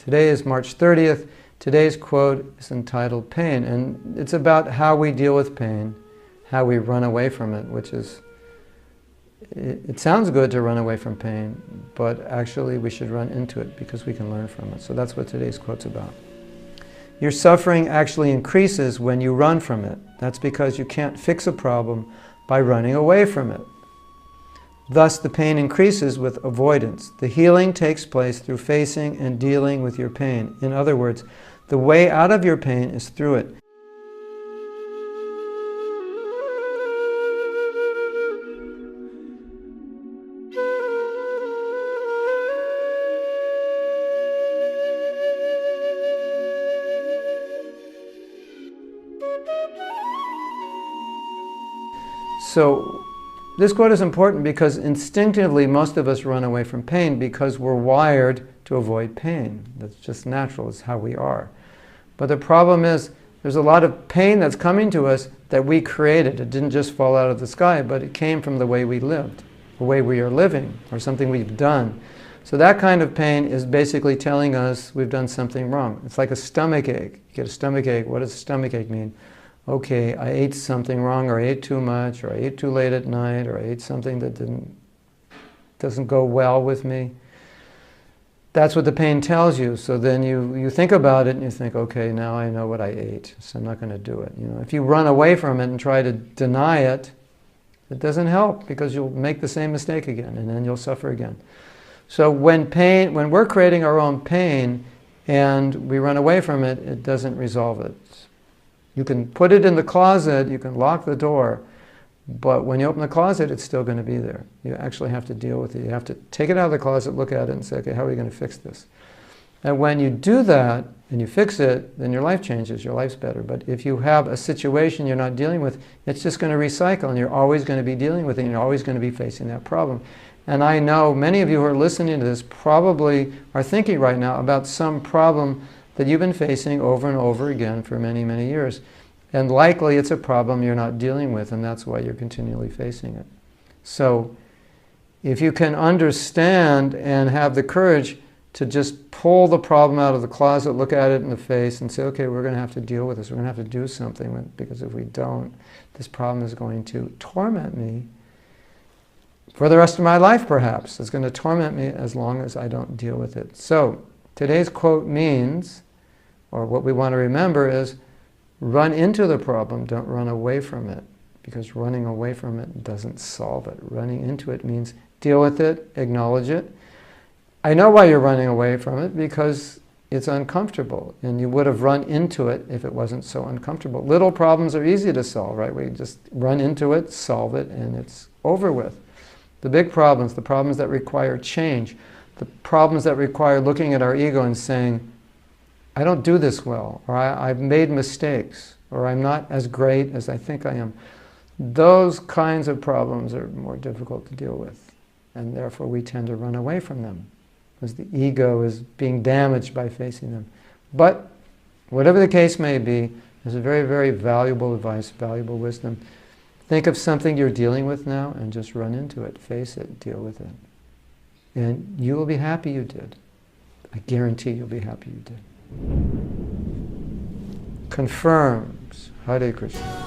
Today is March 30th. Today's quote is entitled Pain, and it's about how we deal with pain, how we run away from it, which is, it sounds good to run away from pain, but actually we should run into it because we can learn from it. So that's what today's quote's about. Your suffering actually increases when you run from it. That's because you can't fix a problem by running away from it. Thus, the pain increases with avoidance. The healing takes place through facing and dealing with your pain. In other words, the way out of your pain is through it. So, this quote is important because instinctively most of us run away from pain because we're wired to avoid pain. That's just natural, it's how we are. But the problem is, there's a lot of pain that's coming to us that we created. It didn't just fall out of the sky, but it came from the way we lived, the way we are living, or something we've done. So that kind of pain is basically telling us we've done something wrong. It's like a stomach ache. You get a stomach ache. What does a stomach ache mean? Okay, I ate something wrong, or I ate too much, or I ate too late at night, or I ate something that doesn't go well with me. That's what the pain tells you. So then you think about it and you think, okay, now I know what I ate, so I'm not going to do it. You know, if you run away from it and try to deny it, it doesn't help because you'll make the same mistake again and then you'll suffer again. So when we're creating our own pain and we run away from it, it doesn't resolve it. You can put it in the closet, you can lock the door, but when you open the closet, it's still going to be there. You actually have to deal with it. You have to take it out of the closet, look at it, and say, okay, how are we going to fix this? And when you do that, and you fix it, then your life changes, your life's better. But if you have a situation you're not dealing with, it's just going to recycle, and you're always going to be dealing with it, and you're always going to be facing that problem. And I know many of you who are listening to this probably are thinking right now about some problem that you've been facing over and over again for many, many years. And likely it's a problem you're not dealing with, and that's why you're continually facing it. So if you can understand and have the courage to just pull the problem out of the closet, look at it in the face, and say, okay, we're going to have to deal with this. We're going to have to do something with it, because if we don't, this problem is going to torment me for the rest of my life, perhaps. It's going to torment me as long as I don't deal with it. So today's quote means, or what we want to remember is, run into the problem, don't run away from it, because running away from it doesn't solve it. Running into it means deal with it, acknowledge it. I know why you're running away from it, because it's uncomfortable, and you would have run into it if it wasn't so uncomfortable. Little problems are easy to solve, right? We just run into it, solve it, and it's over with. The big problems, the problems that require change, the problems that require looking at our ego and saying, I don't do this well, or I've made mistakes, or I'm not as great as I think I am. Those kinds of problems are more difficult to deal with, and therefore we tend to run away from them, because the ego is being damaged by facing them. But whatever the case may be, there's a very, very valuable advice, valuable wisdom. Think of something you're dealing with now and just run into it, face it, deal with it. And you will be happy you did. I guarantee you'll be happy you did. Confirms. Hare Krishna.